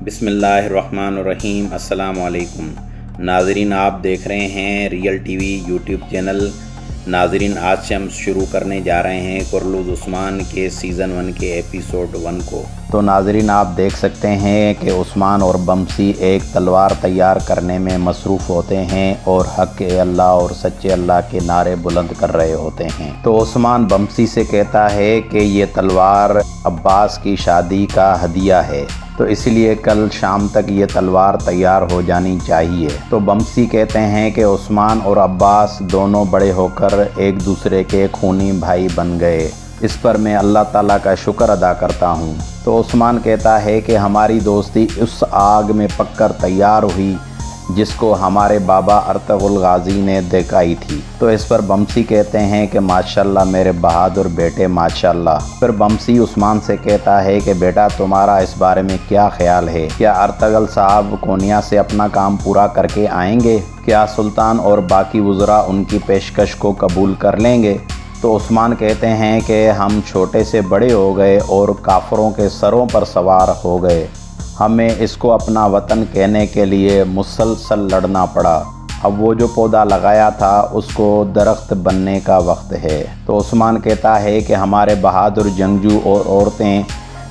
बिस्मिल्लाहिर्रहमानिर्रहीम। अस्सलाम वालेकुम नाज़रीन, आप देख रहे हैं रियल टीवी यूट्यूब चैनल। नाज़रीन, आज से हम शुरू करने जा रहे हैं कुरलूज़ उस्मान के सीज़न 1 के एपिसोड 1 को। तो नाज़रीन, आप देख सकते हैं कि उस्मान और बमसी एक तलवार तैयार करने में मसरूफ़ होते हैं और हक़ अल्लाह और सच्चे अल्लाह के नारे बुलंद कर रहे होते हैं। तो उस्मान बमसी से कहता है कि ये तलवार अब्बास की शादी का हदिया है, तो इसलिए कल शाम तक ये तलवार तैयार हो जानी चाहिए। तो बमसी कहते हैं कि उस्मान और अब्बास दोनों बड़े होकर एक दूसरे के खूनी भाई बन गए। इस पर मैं अल्लाह ताला का शुक्र अदा करता हूँ। तो उस्मान कहता है कि हमारी दोस्ती उस आग में पककर तैयार हुई जिसको हमारे बाबा अर्तुग़रुल गाज़ी ने दिखाई थी। तो इस पर बमसी कहते हैं कि माशाल्लाह मेरे बहादुर बेटे, माशाल्लाह। फिर बमसी उस्मान से कहता है कि बेटा, तुम्हारा इस बारे में क्या ख्याल है? क्या अर्तुग़रुल साहब कोनिया से अपना काम पूरा करके आएंगे? क्या सुल्तान और बाकी वज़रा उनकी पेशकश को कबूल कर लेंगे? तो उस्मान कहते हैं कि हम छोटे से बड़े हो गए और काफ़रों के सरों पर सवार हो गए। हमें इसको अपना वतन कहने के लिए मुसलसल लड़ना पड़ा। अब वो जो पौधा लगाया था उसको दरख्त बनने का वक्त है। तो उस्मान कहता है कि हमारे बहादुर जंगजू और औरतें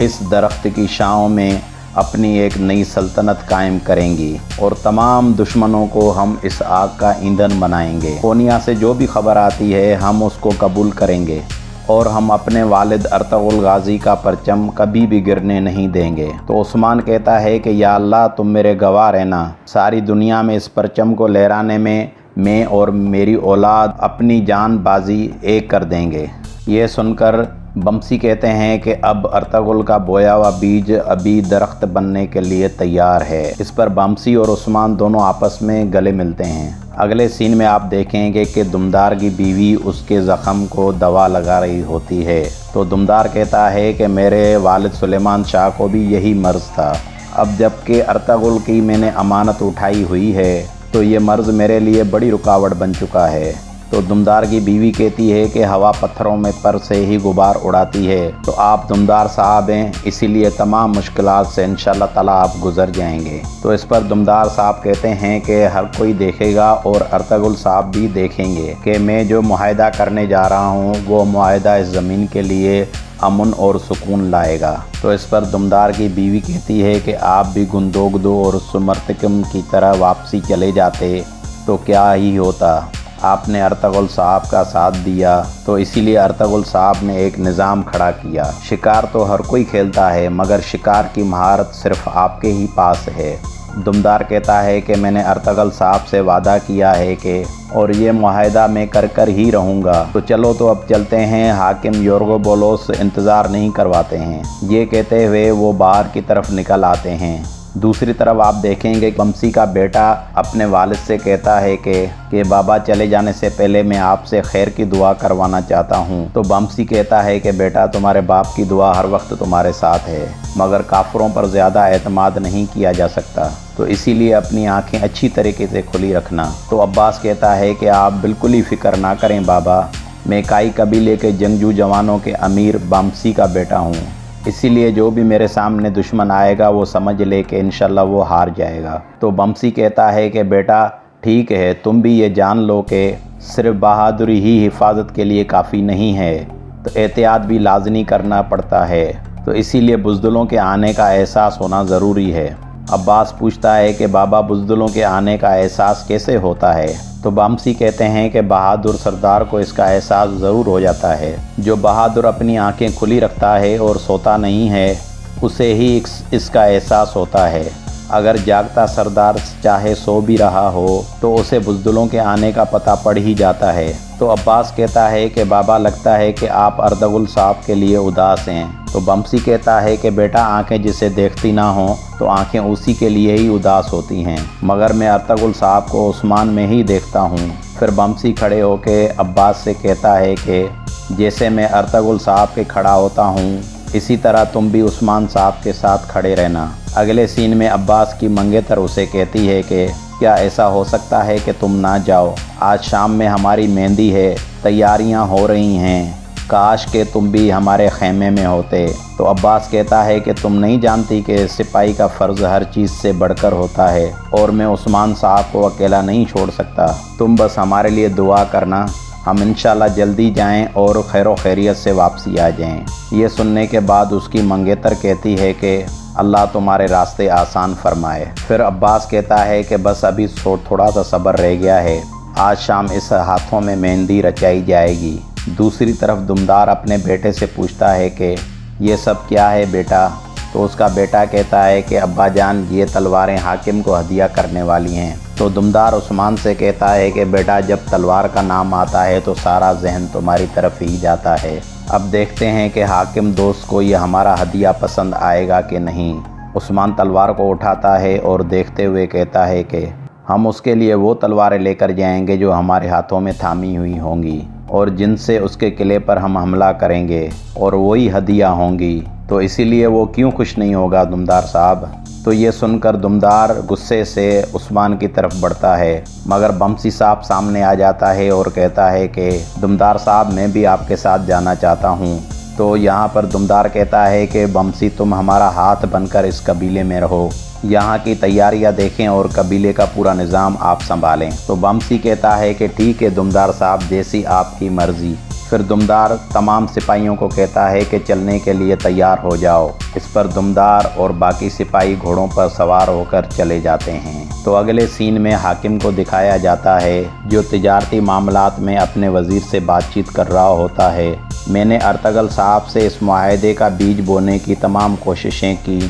इस दरख्त की छाँव में अपनी एक नई सल्तनत कायम करेंगी और तमाम दुश्मनों को हम इस आग का ईंधन बनाएंगे। कोनिया से जो भी खबर आती है हम उसको कबूल करेंगे और हम अपने वालिद अर्तुग़रुल गाज़ी का परचम कभी भी गिरने नहीं देंगे। तो उस्मान कहता है कि या अल्लाह, तुम मेरे गवाह रहना, सारी दुनिया में इस परचम को लहराने में मैं और मेरी औलाद अपनी जान बाजी एक कर देंगे। ये सुनकर बमसी कहते हैं कि अब अर्तुग़रुल का बोया हुआ बीज अभी दरख्त बनने के लिए तैयार है। इस पर बमसी और उस्मान दोनों आपस में गले मिलते हैं। अगले सीन में आप देखेंगे कि दुमदार की बीवी उसके ज़ख़म को दवा लगा रही होती है। तो दुमदार कहता है कि मेरे वालिद सुलेमान शाह को भी यही मर्ज़ था। अब जबकि अर्तुग़रुल की मैंने अमानत उठाई हुई है तो ये मर्ज़ मेरे लिए बड़ी रुकावट बन चुका है। तो दुमदार की बीवी कहती है कि हवा पत्थरों में पर से ही गुबार उड़ाती है, तो आप दुमदार साहब हैं, इसीलिए तमाम मुश्किलात से इंशाअल्लाह ताला आप गुज़र जाएंगे। तो इस पर दुमदार साहब कहते हैं कि हर कोई देखेगा और अर्तुग़रुल साहब भी देखेंगे कि मैं जो मुआहदा करने जा रहा हूँ वो मुआहदा इस ज़मीन के लिए अमन और सुकून लाएगा। तो इस पर दुमदार की बीवी कहती है कि आप भी गुंदोगदो और सुमरतकम की तरह वापसी चले जाते तो क्या ही होता, आपने अर्तुग़रुल साहब का साथ दिया, तो इसीलिए अर्तुग़रुल साहब ने एक निज़ाम खड़ा किया। शिकार तो हर कोई खेलता है मगर शिकार की महारत सिर्फ आपके ही पास है। दुमदार कहता है कि मैंने अर्तुग़रुल साहब से वादा किया है कि और ये मुआहदा मैं कर ही रहूँगा। तो चलो, तो अब चलते हैं, हाकिम योर्गो बोलोस इंतज़ार नहीं करवाते हैं। ये कहते हुए वो बाहर की तरफ निकल आते हैं। दूसरी तरफ आप देखेंगे बमसी का बेटा अपने वालिद से कहता है कि बाबा चले जाने से पहले मैं आपसे खैर की दुआ करवाना चाहता हूँ। तो बमसी कहता है कि बेटा, तुम्हारे बाप की दुआ हर वक्त तुम्हारे साथ है मगर काफिरों पर ज़्यादा एतमाद नहीं किया जा सकता, तो इसीलिए अपनी आंखें अच्छी तरीके से खुली रखना। तो अब्बास कहता है कि आप बिल्कुल ही फ़िक्र ना करें बाबा, मैं काई कबीले के जंगजू जवानों के अमीर बमसी का बेटा हूँ, इसीलिए जो भी मेरे सामने दुश्मन आएगा वो समझ ले कि इंशाल्लाह वो हार जाएगा। तो बमसी कहता है कि बेटा ठीक है, तुम भी ये जान लो कि सिर्फ बहादुरी ही हिफाजत के लिए काफ़ी नहीं है, तो एहतियात भी लाजमी करना पड़ता है, तो इसीलिए बुज़दिलों के आने का एहसास होना ज़रूरी है। अब्बास पूछता है कि बाबा, बुज़दिलों के आने का एहसास कैसे होता है? तो बमसी कहते हैं कि बहादुर सरदार को इसका एहसास ज़रूर हो जाता है। जो बहादुर अपनी आंखें खुली रखता है और सोता नहीं है उसे ही इसका एहसास होता है। अगर जागता सरदार चाहे सो भी रहा हो तो उसे बुज़दिलों के आने का पता पड़ ही जाता है। तो अब्बास कहता है कि बाबा, लगता है कि आप अर्तुग़रुल साहब के लिए उदास हैं। तो बमसी कहता है कि बेटा, आंखें जिसे देखती ना हों तो आंखें उसी के लिए ही उदास होती हैं, मगर मैं अर्तुग़रुल साहब को उस्मान में ही देखता हूँ। फिर बमसी खड़े होकर अब्बास से कहता है कि जैसे मैं अर्तुग़रुल साहब के खड़ा होता हूँ इसी तरह तुम भी उस्मान साहब के साथ खड़े रहना। अगले सीन में अब्बास की मंगेतर उसे कहती है कि क्या ऐसा हो सकता है कि तुम ना जाओ? आज शाम में हमारी मेहंदी है, तैयारियां हो रही हैं, کاش کہ تم بھی ہمارے خیمے میں ہوتے۔ تو عباس کہتا ہے کہ تم نہیں جانتی کہ سپاہی کا فرض ہر چیز سے بڑھ کر ہوتا ہے، اور میں عثمان صاحب کو اکیلا نہیں چھوڑ سکتا۔ تم بس ہمارے لیے دعا کرنا، ہم انشاءاللہ جلدی جائیں اور خیر و خیریت سے واپسی آ جائیں۔ یہ سننے کے بعد اس کی منگیتر کہتی ہے کہ اللہ تمہارے راستے آسان فرمائے۔ پھر عباس کہتا ہے کہ بس ابھی تھوڑا سا صبر رہ گیا ہے، آج شام اس ہاتھوں میں مہندی رچائی جائے گی۔ دوسری طرف دمدار اپنے بیٹے سے پوچھتا ہے کہ یہ سب کیا ہے بیٹا؟ تو اس کا بیٹا کہتا ہے کہ ابا جان، یہ تلواریں حاکم کو ہدیہ کرنے والی ہیں۔ تو دمدار عثمان سے کہتا ہے کہ بیٹا، جب تلوار کا نام آتا ہے تو سارا ذہن تمہاری طرف ہی جاتا ہے۔ اب دیکھتے ہیں کہ حاکم دوست کو یہ ہمارا ہدیہ پسند آئے گا کہ نہیں۔ عثمان تلوار کو اٹھاتا ہے اور دیکھتے ہوئے کہتا ہے کہ ہم اس کے لیے وہ تلواریں لے کر جائیں گے جو ہمارے ہاتھوں میں تھامی ہوئی ہوں گی، اور جن سے اس کے قلعے پر ہم حملہ کریں گے، اور وہی ہدیہ ہوں گی، تو اسی لیے وہ کیوں خوش نہیں ہوگا دمدار صاحب۔ تو یہ سن کر دمدار غصے سے عثمان کی طرف بڑھتا ہے، مگر بمسی صاحب سامنے آ جاتا ہے اور کہتا ہے کہ دمدار صاحب، میں بھی آپ کے ساتھ جانا چاہتا ہوں۔ تو یہاں پر دمدار کہتا ہے کہ بمسی، تم ہمارا ہاتھ بن کر اس قبیلے میں رہو، یہاں کی تیاریاں دیکھیں اور قبیلے کا پورا نظام آپ سنبھالیں۔ تو بمسی کہتا ہے کہ ٹھیک ہے دمدار صاحب، جیسی آپ کی مرضی۔ پھر دمدار تمام سپاہیوں کو کہتا ہے کہ چلنے کے لیے تیار ہو جاؤ۔ اس پر دمدار اور باقی سپاہی گھوڑوں پر سوار ہو کر چلے جاتے ہیں۔ تو اگلے سین میں حاکم کو دکھایا جاتا ہے جو تجارتی معاملات میں اپنے وزیر سے بات چیت کر رہا ہوتا ہے۔ میں نے ارطغرل صاحب سے اس معاہدے کا بیج بونے کی تمام کوششیں کی،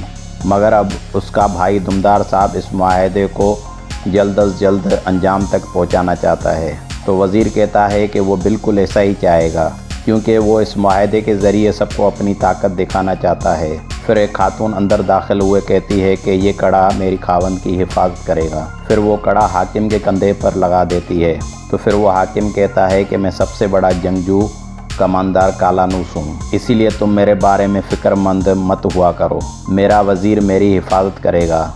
مگر اب اس کا بھائی دمدار صاحب اس معاہدے کو جلد از جلد انجام تک پہنچانا چاہتا ہے۔ تو وزیر کہتا ہے کہ وہ بالکل ایسا ہی چاہے گا، کیونکہ وہ اس معاہدے کے ذریعے سب کو اپنی طاقت دکھانا چاہتا ہے۔ پھر ایک خاتون اندر داخل ہوئے کہتی ہے کہ یہ کڑا میری خاوند کی حفاظت کرے گا۔ پھر وہ کڑا حاکم کے کندھے پر لگا دیتی ہے۔ تو پھر وہ حاکم کہتا ہے کہ میں سب سے بڑا جنگجو کماندار کالانوس ہوں، اسی لیے تم میرے بارے میں فکر مند مت ہوا کرو، میرا وزیر میری حفاظت کرے گا۔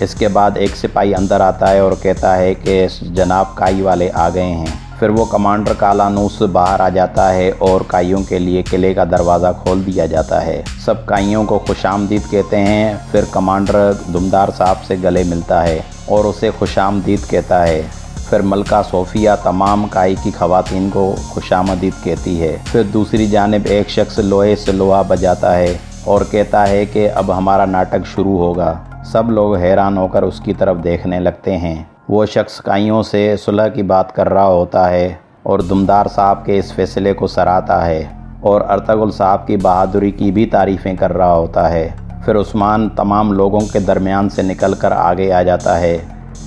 اس کے بعد ایک سپاہی اندر آتا ہے اور کہتا ہے کہ جناب کائی والے آ گئے ہیں۔ پھر وہ کمانڈر کالانوس باہر آ جاتا ہے اور کائیوں کے لیے قلعے کا دروازہ کھول دیا جاتا ہے۔ سب کائیوں کو خوش آمدید کہتے ہیں۔ پھر کمانڈر دمدار صاحب سے گلے ملتا ہے اور اسے خوش آمدید کہتا ہے۔ پھر ملکہ صوفیہ تمام کائی کی خواتین کو خوش آمدید کہتی ہے۔ پھر دوسری جانب ایک شخص لوہے سے لوہا بجاتا ہے اور کہتا ہے کہ اب ہمارا ناٹک شروع ہوگا۔ سب لوگ حیران ہو کر اس کی طرف دیکھنے لگتے ہیں۔ وہ شخص کائیوں سے صلح کی بات کر رہا ہوتا ہے اور دمدار صاحب کے اس فیصلے کو سراہتا ہے اور ارطغرل صاحب کی بہادری کی بھی تعریفیں کر رہا ہوتا ہے۔ پھر عثمان تمام لوگوں کے درمیان سے نکل کر آگے آ جاتا ہے،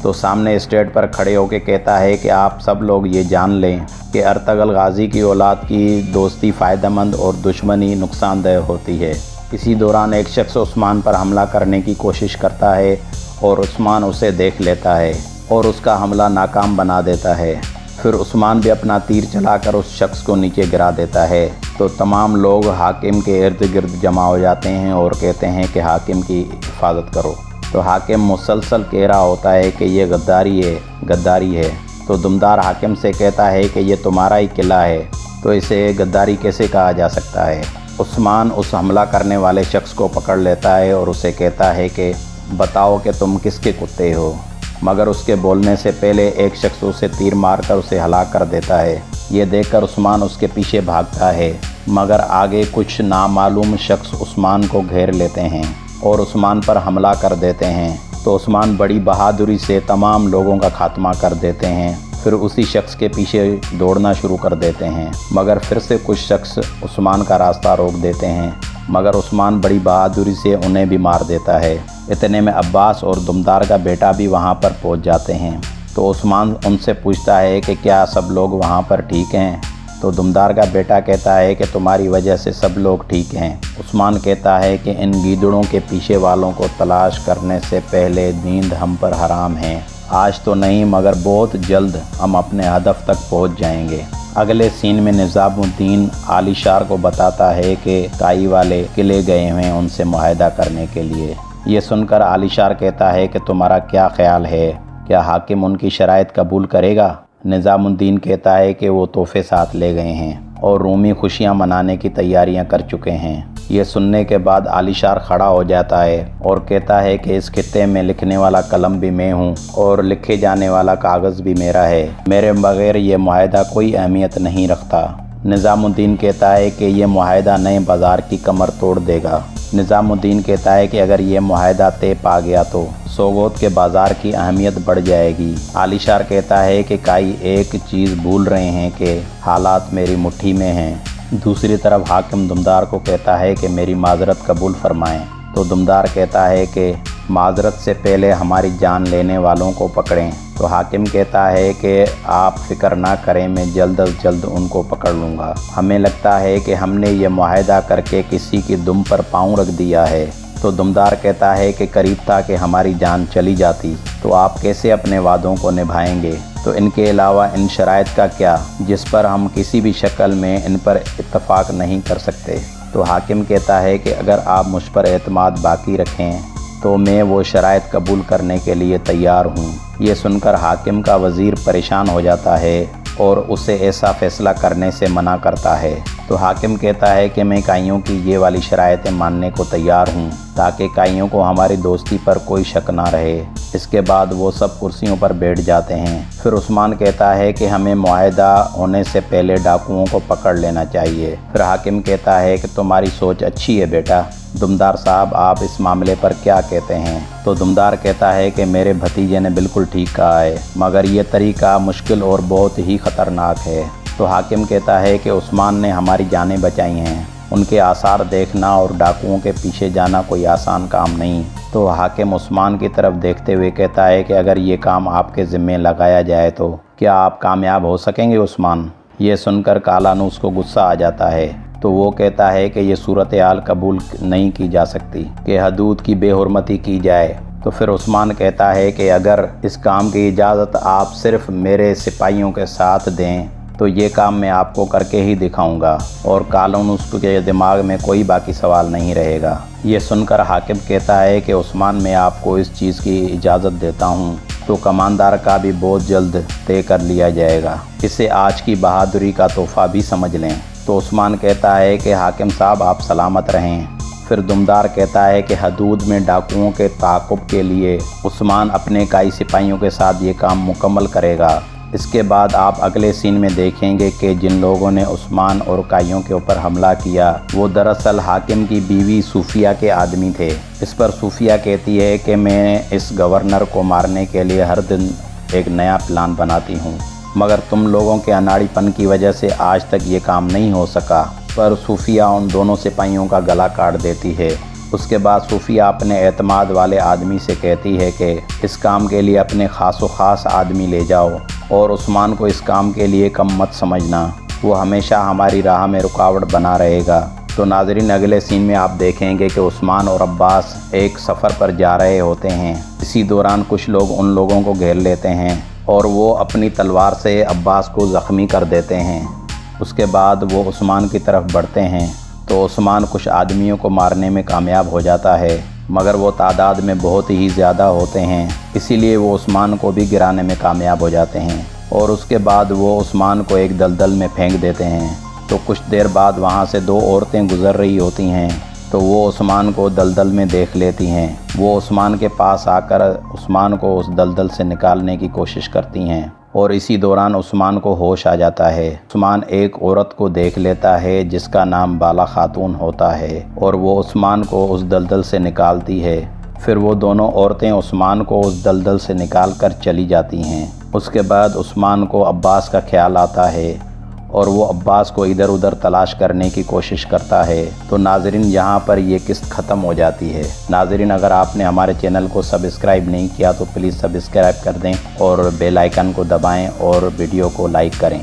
تو سامنے اسٹیج پر کھڑے ہو کے کہتا ہے کہ آپ سب لوگ یہ جان لیں کہ ارطغرل غازی کی اولاد کی دوستی فائدہ مند اور دشمنی نقصان دہ ہوتی ہے۔ اسی دوران ایک شخص عثمان پر حملہ کرنے کی کوشش کرتا ہے اور عثمان اسے دیکھ لیتا ہے اور اس کا حملہ ناکام بنا دیتا ہے۔ پھر عثمان بھی اپنا تیر چلا کر اس شخص کو نیچے گرا دیتا ہے۔ تو تمام لوگ حاکم کے ارد گرد جمع ہو جاتے ہیں اور کہتے ہیں کہ حاکم کی حفاظت کرو۔ تو حاکم مسلسل کہہ رہا ہوتا ہے کہ یہ غداری ہے۔ تو دمدار حاکم سے کہتا ہے کہ یہ تمہارا ہی قلعہ ہے، تو اسے غداری کیسے کہا جا سکتا ہے؟ عثمان اس حملہ کرنے والے شخص کو پکڑ لیتا ہے اور اسے کہتا ہے کہ بتاؤ کہ تم کس کے کتے ہو، مگر اس کے بولنے سے پہلے ایک شخص اسے تیر مار کر اسے ہلاک کر دیتا ہے۔ یہ دیکھ کر عثمان اس کے پیچھے بھاگتا ہے، مگر آگے کچھ نامعلوم شخص عثمان کو گھیر لیتے ہیں اور عثمان پر حملہ کر دیتے ہیں۔ تو عثمان بڑی بہادری سے تمام لوگوں کا خاتمہ کر دیتے ہیں۔ پھر اسی شخص کے پیچھے دوڑنا شروع کر دیتے ہیں، مگر پھر سے کچھ شخص عثمان کا راستہ روک دیتے ہیں، مگر عثمان بڑی بہادری سے انہیں بھی مار دیتا ہے۔ اتنے میں عباس اور دمدار کا بیٹا بھی وہاں پر پہنچ جاتے ہیں۔ تو عثمان ان سے پوچھتا ہے کہ کیا سب لوگ وہاں پر ٹھیک ہیں؟ تو دمدار کا بیٹا کہتا ہے کہ تمہاری وجہ سے سب لوگ ٹھیک ہیں۔ عثمان کہتا ہے کہ ان گیدڑوں کے پیچھے والوں کو تلاش کرنے سے پہلے نیند ہم پر حرام ہے۔ آج تو نہیں مگر بہت جلد ہم اپنے ہدف تک پہنچ جائیں گے۔ اگلے سین میں نظام الدین علی شار کو بتاتا ہے کہ کائی والے قلعے گئے ہوئے ان سے معاہدہ کرنے کے لیے۔ یہ سن کر علی شار کہتا ہے کہ تمہارا کیا خیال ہے، کیا حاکم ان کی شرائط قبول کرے گا؟ نظام الدین کہتا ہے کہ وہ تحفے ساتھ لے گئے ہیں۔ और रूमी खुशियां मनाने की तैयारियां कर चुके हैं। ये सुनने के बाद आलिशार खड़ा हो जाता है और कहता है कि इस खित्ते में लिखने वाला कलम भी मैं हूँ और लिखे जाने वाला कागज़ भी मेरा है। मेरे बगैर ये मुआहदा कोई अहमियत नहीं रखता। निज़ामुद्दीन कहता है कि ये मुआहदा नए बाज़ार की कमर तोड़ देगा। निज़ामुद्दीन कहता है कि अगर ये मुआहदा तय पा गया तो सोगोत के बाज़ार की अहमियत बढ़ जाएगी। आलिशार कहता है कि काई एक चीज़ भूल रहे हैं कि हालात मेरी मुट्ठी में हैं। दूसरी तरफ हाकिम दुमदार को कहता है कि मेरी माजरत कबूल फरमाएं। तो दुमदार कहता है कि माजरत से पहले हमारी जान लेने वालों को पकड़ें। तो हाकिम कहता है कि आप फिक्र ना करें, मैं जल्द अज जल्द उनको पकड़ लूँगा। हमें लगता है कि हमने ये मुआहदा करके किसी की दुम पर पाँव रख दिया है। तो दुमदार कहता है कि करीब था कि हमारी जान चली जाती, तो आप कैसे अपने वादों को निभाएंगे? तो इनके अलावा इन शराइत का क्या जिस पर हम किसी भी शक्ल में इन पर इत्तफाक नहीं कर सकते? तो हाकिम कहता है कि अगर आप मुझ पर एतमाद बाकी रखें तो मैं वो शराइत कबूल करने के लिए तैयार हूँ। ये सुनकर हाकिम का वज़ीर परेशान हो जाता है और उसे ऐसा फ़ैसला करने से मना करता है। तो हाकिम कहता है कि मैं काइयों की ये वाली शराइतें मानने को तैयार हूँ ताकि काइयों को हमारी दोस्ती पर कोई शक ना रहे। इसके बाद वो सब कुर्सियों पर बैठ जाते हैं। फिर उस्मान कहता है कि हमें मुआहदा होने से पहले डाकुओं को पकड़ लेना चाहिए। फिर हाकिम कहता है कि तुम्हारी सोच अच्छी है बेटा। दुमदार साहब, आप इस मामले पर क्या कहते हैं? तो दुमदार कहता है कि मेरे भतीजे ने बिल्कुल ठीक कहा है, मगर ये तरीका मुश्किल और बहुत ही ख़तरनाक है। तो हाकिम कहता है कि उस्मान ने हमारी जानें बचाई हैं, उनके आसार देखना और डाकुओं के पीछे जाना कोई आसान काम नहीं। तो हाकिम उस्मान की तरफ देखते हुए कहता है कि अगर ये काम आपके ज़िम्मे लगाया जाए तो क्या आप कामयाब हो सकेंगे उस्मान? ये सुनकर कालानूस को गुस्सा आ जाता है। तो वो कहता है कि ये सूरत हाल कबूल नहीं की जा सकती कि हदूद की बेहुरमती की जाए। तो फिर उस्मान कहता है कि अगर इस काम की इजाज़त आप सिर्फ मेरे सिपाहियों के साथ दें तो ये काम मैं आपको करके ही दिखाऊंगा और कालानूस के दिमाग में कोई बाकी सवाल नहीं रहेगा। ये सुनकर हाकिम कहता है कि उस्मान, मैं आपको इस चीज़ की इजाज़त देता हूँ तो कमानदार का भी बहुत जल्द तय कर लिया जाएगा। इसे आज की बहादुरी का तोहफ़ा भी समझ लें। तो उस्मान कहता है कि हाकिम साहब, आप सलामत रहें। फिर दुमदार कहता है कि हदूद में डाकुओं के ताक़ुब के लिए उस्मान अपने काई सिपाहियों के साथ ये काम मुकम्मल करेगा। इसके बाद आप अगले सीन में देखेंगे कि जिन लोगों ने उस्मान और काइयों के ऊपर हमला किया वो दरअसल हाकिम की बीवी सूफिया के आदमी थे। इस पर सूफिया कहती है कि मैं इस गवर्नर को मारने के लिए हर दिन एक नया प्लान बनाती हूँ, मगर तुम लोगों के अनाड़ीपन की वजह से आज तक ये काम नहीं हो सका। पर सूफिया उन दोनों सिपाहियों का गला काट देती है। उसके बाद सूफिया अपने एतमाद वाले आदमी से कहती है कि इस काम के लिए अपने ख़ास आदमी ले जाओ और उस्मान को इस काम के लिए कम मत समझना, वो हमेशा हमारी राह में रुकावट बना रहेगा। तो नाज़रीन, अगले सीन में आप देखेंगे कि उस्मान और अब्बास एक सफ़र पर जा रहे होते हैं। इसी दौरान कुछ लोग उन लोगों को घेर लेते हैं और वो अपनी तलवार से अब्बास को ज़ख्मी कर देते हैं। उसके बाद वो उस्मान की तरफ बढ़ते हैं तो उस्मान कुछ आदमियों को मारने में कामयाब हो जाता है, मगर वो तादाद में बहुत ही ज़्यादा होते हैं, इसीलिए वो उस्मान को भी गिराने में कामयाब हो जाते हैं और उसके बाद वो उस्मान को एक दलदल में फेंक देते हैं। तो कुछ देर बाद वहाँ से दो औरतें गुज़र रही होती हैं तो वो उस्मान को दलदल में देख लेती हैं। वो उस्मान के पास आकर उस्मान को उस दलदल से निकालने की कोशिश करती हैं और इसी दौरान उस्मान को होश आ जाता है। उस्मान एक औरत को देख लेता है जिसका नाम बाला खातून होता है और वो उस्मान को उस दलदल से निकालती है। फिर वो दोनों औरतें उस्मान को उस दलदल से निकाल कर चली जाती हैं। उसके बाद उस्मान को अब्बास का ख्याल आता है और वो अब्बास को इधर उधर तलाश करने की कोशिश करता है। तो नाज़रीन, यहाँ पर ये किस्त ख़त्म हो जाती है। नाज़रीन, अगर आपने हमारे चैनल को सब्सक्राइब नहीं किया तो प्लीज़ सब्सक्राइब कर दें और बेल आइकन को दबाएं और वीडियो को लाइक करें।